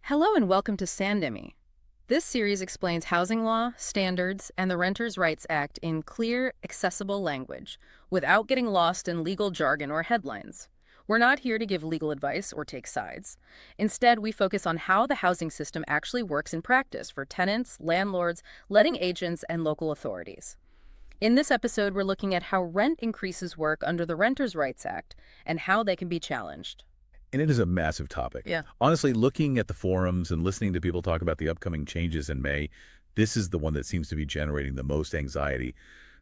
Hello and welcome to SanDemy. This series explains housing law, standards, and the Renters' Rights Act in clear, accessible language, without getting lost in legal jargon or headlines. We're not here to give legal advice or take sides. Instead, we focus on how the housing system actually works in practice for tenants, landlords, letting agents, and local authorities. In this episode, we're looking at how rent increases work under the Renters' Rights Act and how they can be challenged. And it is a massive topic. Yeah. Honestly, looking at the forums and listening to people talk about the upcoming changes in May, this is the one that seems to be generating the most anxiety.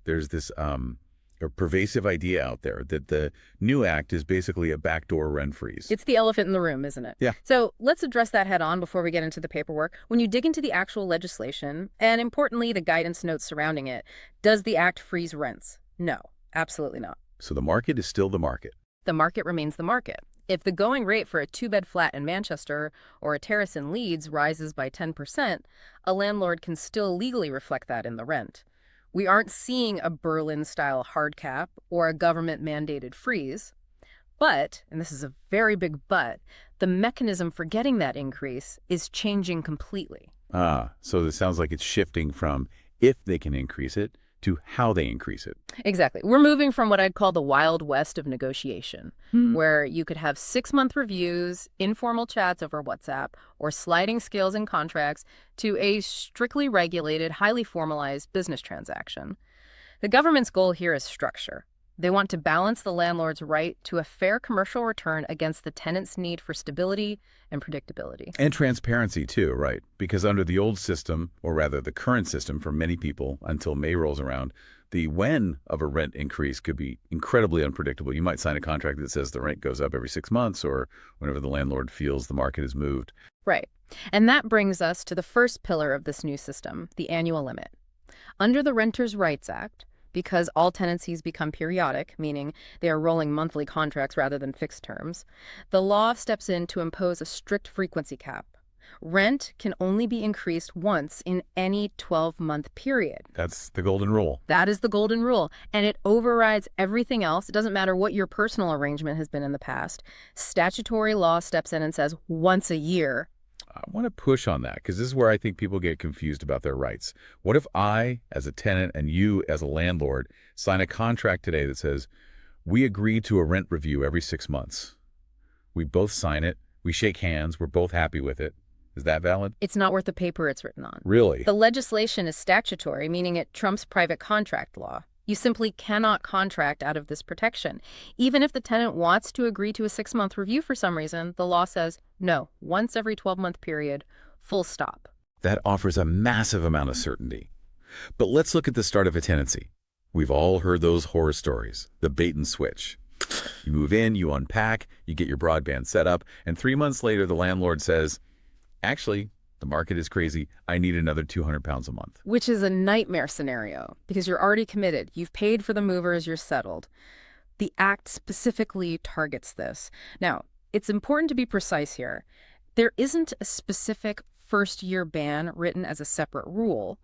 There's this a pervasive idea out there that the new act is basically a backdoor rent freeze. It's the elephant in the room, isn't it? Yeah. So let's address that head on before we get into the paperwork. When you dig into the actual legislation, and importantly, the guidance notes surrounding it, does the act freeze rents? No, absolutely not. So the market is still the market. The market remains the market. If the going rate for a two-bed flat in Manchester or a terrace in Leeds rises by 10%, a landlord can still legally reflect that in the rent. We aren't seeing a Berlin-style hard cap or a government-mandated freeze. But, and this is a very big but, the mechanism for getting that increase is changing completely. So it sounds like it's shifting from if they can increase it to how they increase it. Exactly. We're moving from what I'd call the Wild West of negotiation, where you could have 6-month reviews, informal chats over WhatsApp, or sliding scales in contracts, to a strictly regulated, highly formalized business transaction. The government's goal here is structure. They want to balance the landlord's right to a fair commercial return against the tenant's need for stability and predictability. And transparency too, right? Because under the old system, or rather the current system for many people until May rolls around, the when of a rent increase could be incredibly unpredictable. You might sign a contract that says the rent goes up every 6 months or whenever the landlord feels the market has moved. Right. And that brings us to the first pillar of this new system, the annual limit. Under the Renters' Rights Act, because all tenancies become periodic, meaning they are rolling monthly contracts rather than fixed terms, the law steps in to impose a strict frequency cap. Rent can only be increased once in any 12-month period. That's the golden rule. That is the golden rule, and it overrides everything else. It doesn't matter what your personal arrangement has been in the past. Statutory law steps in and says once a year. I want to push on that because this is where I think people get confused about their rights. What if I, as a tenant, and you, as a landlord, sign a contract today that says, we agree to a rent review every 6 months. We both sign it. We shake hands. We're both happy with it. Is that valid? It's not worth the paper it's written on. Really? The legislation is statutory, meaning it trumps private contract law. You simply cannot contract out of this protection. Even if the tenant wants to agree to a 6-month review for some reason, the law says, no, once every 12-month period, full stop. That offers a massive amount of certainty. But let's look at the start of a tenancy. We've all heard those horror stories, the bait and switch. You move in, you unpack, you get your broadband set up, and 3 months later the landlord says, actually, the market is crazy. I need another 200 pounds a month. Which is a nightmare scenario because you're already committed. You've paid for the movers, you're settled. The Act specifically targets this. Now, it's important to be precise here. There isn't a specific first-year ban written as a separate rule.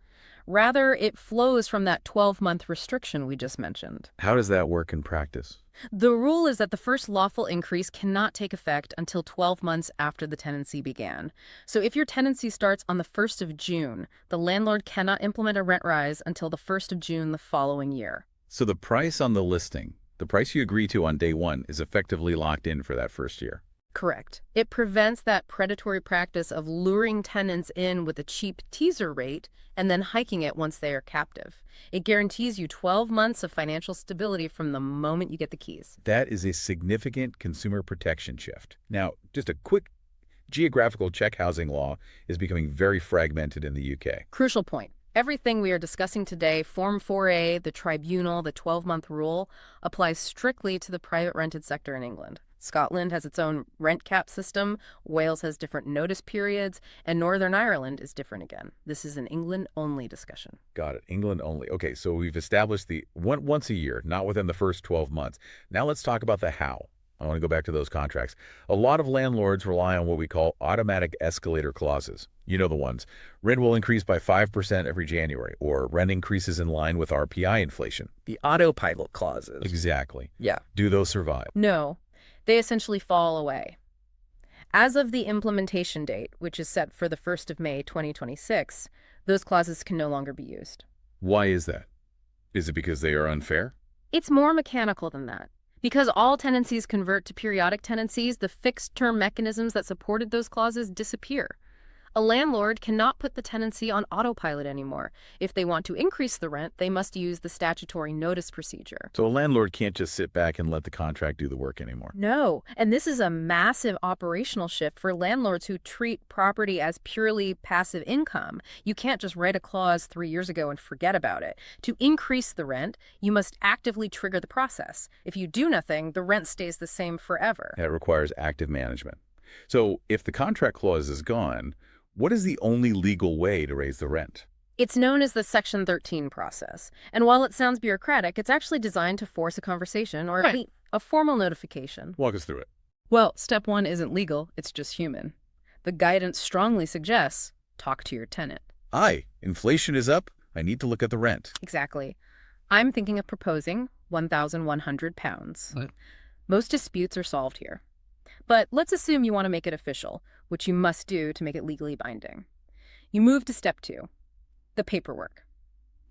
Rather, it flows from that 12-month restriction we just mentioned. How does that work in practice? The rule is that the first lawful increase cannot take effect until 12 months after the tenancy began. So if your tenancy starts on the 1st of June, the landlord cannot implement a rent rise until the 1st of June the following year. So the price on the listing, the price you agree to on day one, is effectively locked in for that first year. Correct. It prevents that predatory practice of luring tenants in with a cheap teaser rate and then hiking it once they are captive. It guarantees you 12 months of financial stability from the moment you get the keys. That is a significant consumer protection shift. Now, just a quick geographical check: housing law is becoming very fragmented in the UK. Crucial point. Everything we are discussing today, Form 4A, the tribunal, the 12-month rule, applies strictly to the private rented sector in England. Scotland has its own rent cap system, Wales has different notice periods, and Northern Ireland is different again. This is an England-only discussion. Got it. England only. Okay, so we've established the once a year, not within the first 12 months. Now let's talk about the how. I want to go back to those contracts. A lot of landlords rely on what we call automatic escalator clauses. You know the ones. Rent will increase by 5% every January, or rent increases in line with RPI inflation. The autopilot clauses. Exactly. Yeah. Do those survive? No, they essentially fall away. As of the implementation date, which is set for the 1st of May 2026, those clauses can no longer be used. Why is that? Is it because they are unfair? It's more mechanical than that. Because all tenancies convert to periodic tenancies, the fixed-term mechanisms that supported those clauses disappear. A landlord cannot put the tenancy on autopilot anymore. If they want to increase the rent, they must use the statutory notice procedure. So a landlord can't just sit back and let the contract do the work anymore. No, and this is a massive operational shift for landlords who treat property as purely passive income. You can't just write a clause 3 years ago and forget about it. To increase the rent, you must actively trigger the process. If you do nothing, the rent stays the same forever. That requires active management. So if the contract clause is gone, what is the only legal way to raise the rent? It's known as the Section 13 process. And while it sounds bureaucratic, it's actually designed to force a conversation or at least a formal notification. Walk us through it. Well, step 1 isn't legal, it's just human. The guidance strongly suggests talk to your tenant. Aye, inflation is up. I need to look at the rent. Exactly. I'm thinking of proposing £1,100. What? Most disputes are solved here. But let's assume you want to make it official, which you must do to make it legally binding. You move to step 2, the paperwork.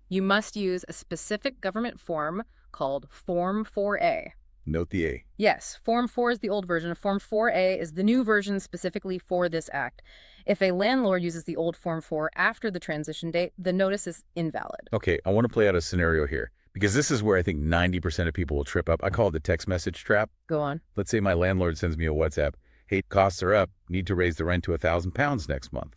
You must use a specific government form called Form 4A. Note the A. Yes, Form 4 is the old version. Form 4A is the new version specifically for this act. If a landlord uses the old Form 4 after the transition date, the notice is invalid. Okay, I want to play out a scenario here, because this is where I think 90% of people will trip up. I call it the text message trap. Go on. Let's say my landlord sends me a WhatsApp. Hey, costs are up. Need to raise the rent to £1,000 next month.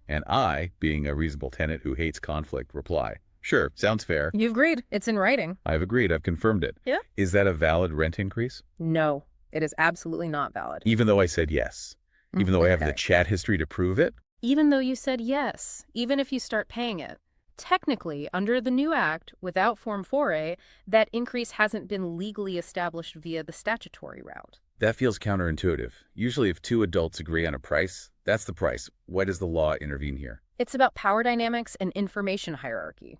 And I, being a reasonable tenant who hates conflict, reply, sure, sounds fair. You've agreed. It's in writing. I've agreed. I've confirmed it. Yeah. Is that a valid rent increase? No, it is absolutely not valid. Even though I said yes? Even though I have the Okay. chat history to prove it? Even though you said yes, even if you start paying it. Technically, under the new act, without Form 4A, that increase hasn't been legally established via the statutory route. That feels counterintuitive. Usually if two adults agree on a price, that's the price. Why does the law intervene here? It's about power dynamics and information hierarchy.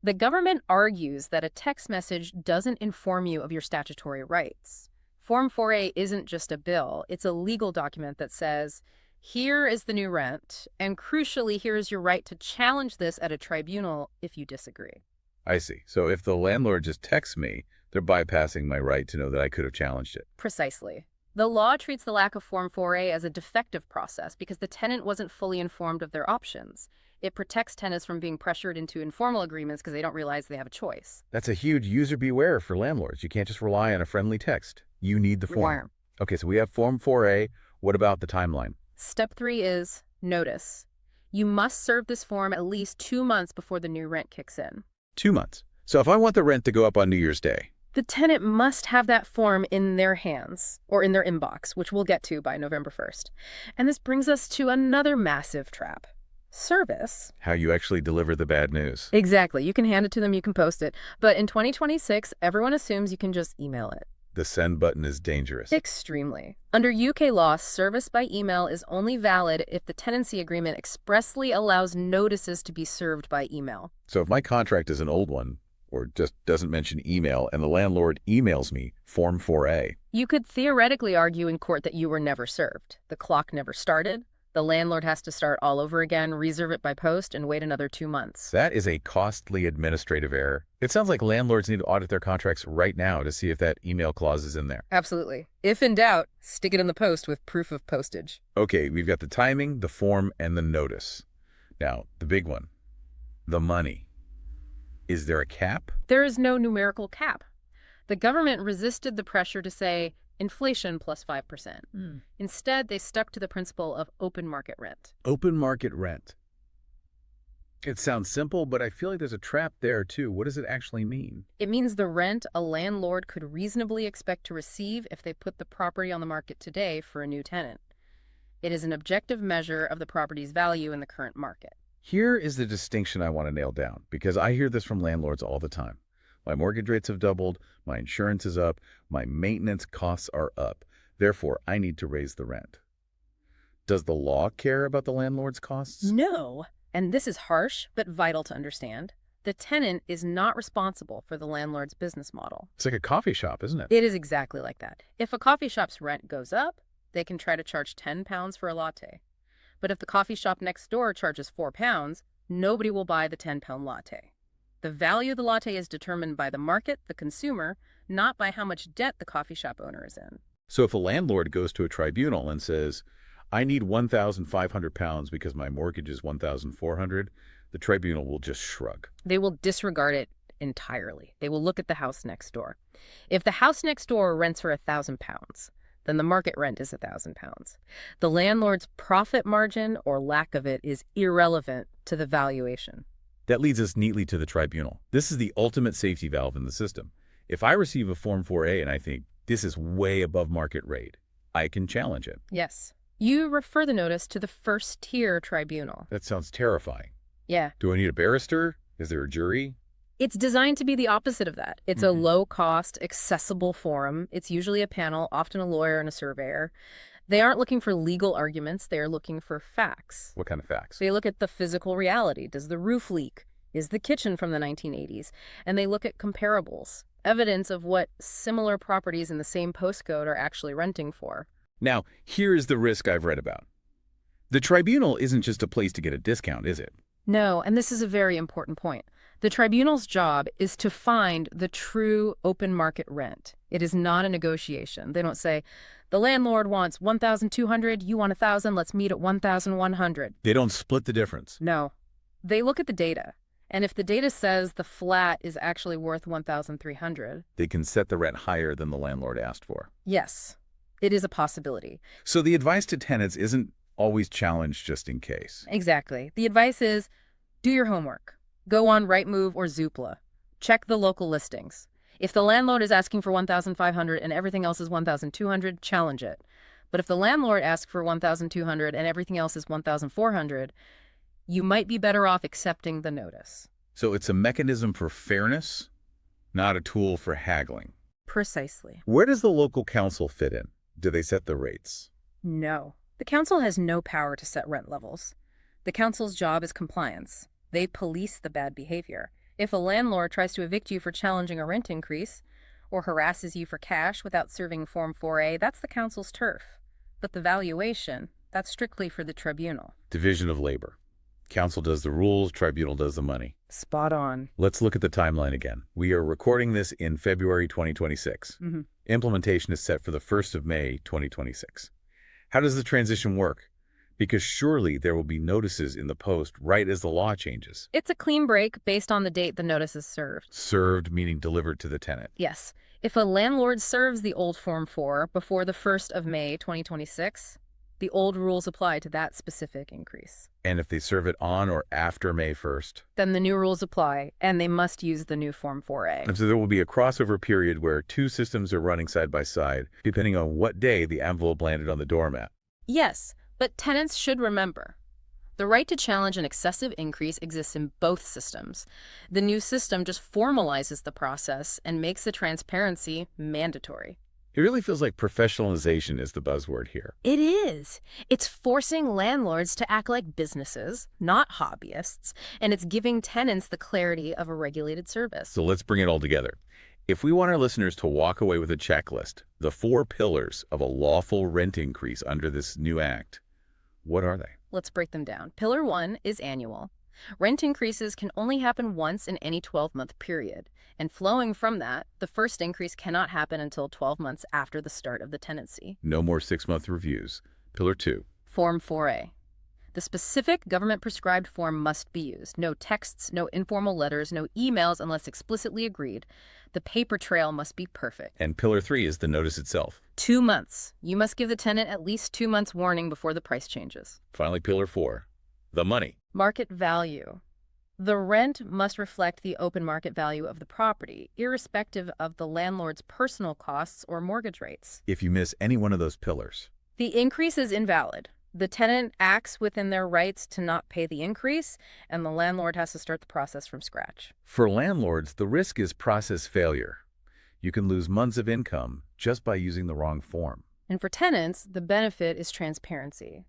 The government argues that a text message doesn't inform you of your statutory rights. Form 4A isn't just a bill, it's a legal document that says, here is the new rent, and crucially, here is your right to challenge this at a tribunal if you disagree. I see. So if the landlord just texts me, they're bypassing my right to know that I could have challenged it. Precisely. The law treats the lack of Form 4A as a defective process because the tenant wasn't fully informed of their options. It protects tenants from being pressured into informal agreements because they don't realize they have a choice. That's a huge user beware for landlords. You can't just rely on a friendly text. You need the form. Okay, so we have Form 4A. What about the timeline? Step 3 is notice. You must serve this form at least 2 months before the new rent kicks in. 2 months. So if I want the rent to go up on New Year's Day, The tenant must have that form in their hands or in their inbox, which we'll get to by November 1st. And this brings us to another massive trap. Service. how you actually deliver the bad news. Exactly. You can hand it to them, you can post it. But in 2026, everyone assumes you can just email it. The send button is dangerous. Extremely. Under UK law, service by email is only valid if the tenancy agreement expressly allows notices to be served by email. So if my contract is an old one, or just doesn't mention email, and the landlord emails me Form 4A, You could theoretically argue in court that you were never served. The clock never started. The landlord has to start all over again, reserve it by post, and wait another 2 months. that is a costly administrative error. It sounds like landlords need to audit their contracts right now to see if that email clause is in there. Absolutely. If in doubt, stick it in the post with proof of postage. Okay, we've got the timing, the form, and the notice. Now, the big one, the money. Is there a cap? There is no numerical cap. The government resisted the pressure to say inflation plus 5%. Instead, they stuck to the principle of open market rent. Open market rent. It sounds simple, but I feel like there's a trap there too. What does it actually mean? It means the rent a landlord could reasonably expect to receive if they put the property on the market today for a new tenant. It is an objective measure of the property's value in the current market. Here is the distinction I want to nail down, because I hear this from landlords all the time. My mortgage rates have doubled, my insurance is up, my maintenance costs are up. Therefore, I need to raise the rent. Does the law care about the landlord's costs? No. And this is harsh, but vital to understand. The tenant is not responsible for the landlord's business model. It's like a coffee shop, isn't it? It is exactly like that. If a coffee shop's rent goes up, They can try to charge £10 for a latte. But if the coffee shop next door charges £4, nobody will buy the £10 latte. The value of the latte is determined by the market, the consumer, not by how much debt the coffee shop owner is in. So if a landlord goes to a tribunal and says, I need £1,500 because my mortgage is $1,400, the tribunal will just shrug. They will disregard it entirely. They will look at the house next door. If the house next door rents for £1,000, then the market rent is £1,000. The landlord's profit margin or lack of it is irrelevant to the valuation. That leads us neatly to the tribunal. This is the ultimate safety valve in the system. If I receive a Form 4A and I think this is way above market rate, I can challenge it. Yes. You refer the notice to the First-tier Tribunal. That sounds terrifying. Yeah. Do I need a barrister? Is there a jury? It's designed to be the opposite of that. It's a low-cost, accessible forum. It's usually a panel, often a lawyer and a surveyor. They aren't looking for legal arguments. They are looking for facts. What kind of facts? They look at the physical reality. Does the roof leak? Is the kitchen from the 1980s? And they look at comparables, evidence of what similar properties in the same postcode are actually renting for. Now, here is the risk I've read about. The tribunal isn't just a place to get a discount, is it? No, and this is a very important point. The tribunal's job is to find the true open market rent. It is not a negotiation. They don't say, the landlord wants $1,200, you want $1,000, let's meet at $1,100. They don't split the difference. No. They look at the data. And if the data says the flat is actually worth $1,300, they can set the rent higher than the landlord asked for. yes, it is a possibility. So the advice to tenants isn't always challenged just in case. Exactly. The advice is, do your homework. Go on Rightmove or Zoopla. Check the local listings. If the landlord is asking for $1,500 and everything else is $1,200, challenge it. But if the landlord asks for $1,200 and everything else is $1,400, you might be better off accepting the notice. So it's a mechanism for fairness, not a tool for haggling. Precisely. Where does the local council fit in? Do they set the rates? No. The council has no power to set rent levels. The council's job is compliance. They police the bad behavior. If a landlord tries to evict you for challenging a rent increase or harasses you for cash without serving Form 4A, that's the council's turf. But the valuation, that's strictly for the tribunal. Division of labor. Council does the rules, tribunal does the money. Spot on. Let's look at the timeline again. We are recording this in February 2026. Implementation is set for the 1st of May 2026. How does the transition work? Because surely there will be notices in the post right as the law changes. It's a clean break based on the date the notice is served. Served meaning delivered to the tenant. Yes. If a landlord serves the old Form 4 before the 1st of May 2026, the old rules apply to that specific increase. And if they serve it on or after May 1st? Then the new rules apply, and they must use the new Form 4A. And so there will be a crossover period where two systems are running side by side, depending on what day the envelope landed on the doormat. Yes, but tenants should remember, the right to challenge an excessive increase exists in both systems. The new system just formalizes the process and makes the transparency mandatory. It really feels like professionalization is the buzzword here. It is. It's forcing landlords to act like businesses, not hobbyists, and it's giving tenants the clarity of a regulated service. So let's bring it all together. If we want our listeners to walk away with a checklist, the 4 pillars of a lawful rent increase under this new act, what are they? Let's break them down. Pillar 1 is annual. Rent increases can only happen once in any 12-month period. And flowing from that, the first increase cannot happen until 12 months after the start of the tenancy. No more 6-month reviews. Pillar 2. Form 4A. The specific government-prescribed form must be used. No texts, no informal letters, no emails unless explicitly agreed. The paper trail must be perfect. And Pillar 3 is the notice itself. 2 months. You must give the tenant at least 2 months warning before the price changes. Finally, Pillar 4. The money. Market value. The rent must reflect the open market value of the property, irrespective of the landlord's personal costs or mortgage rates. If you miss any one of those pillars, the increase is invalid. The tenant acts within their rights to not pay the increase, and the landlord has to start the process from scratch. For landlords, the risk is process failure. You can lose months of income just by using the wrong form. And for tenants, the benefit is transparency.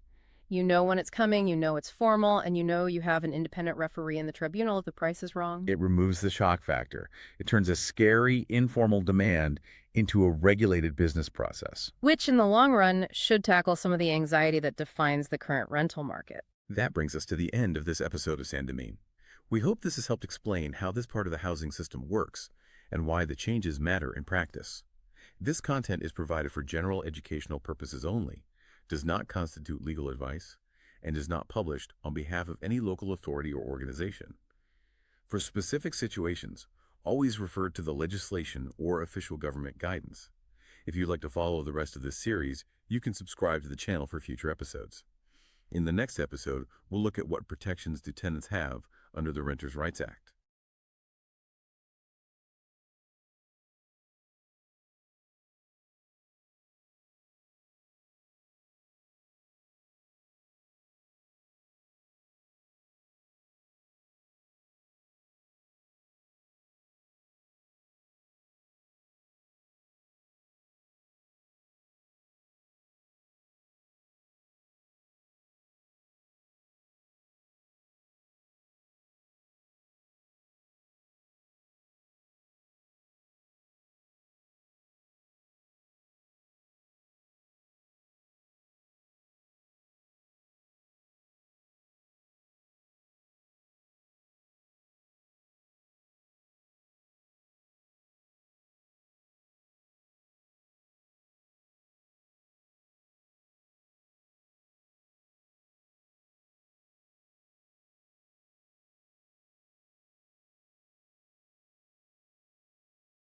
You know when it's coming, you know it's formal, and you know you have an independent referee in the tribunal if the price is wrong. It removes the shock factor. It turns a scary, informal demand into a regulated business process. Which, in the long run, should tackle some of the anxiety that defines the current rental market. That brings us to the end of this episode of SanDemy. We hope this has helped explain how this part of the housing system works and why the changes matter in practice. This content is provided for general educational purposes only, does not constitute legal advice, and is not published on behalf of any local authority or organization. For specific situations, always refer to the legislation or official government guidance. If you'd like to follow the rest of this series, you can subscribe to the channel for future episodes. In the next episode, we'll look at what protections do tenants have under the Renters' Rights Act.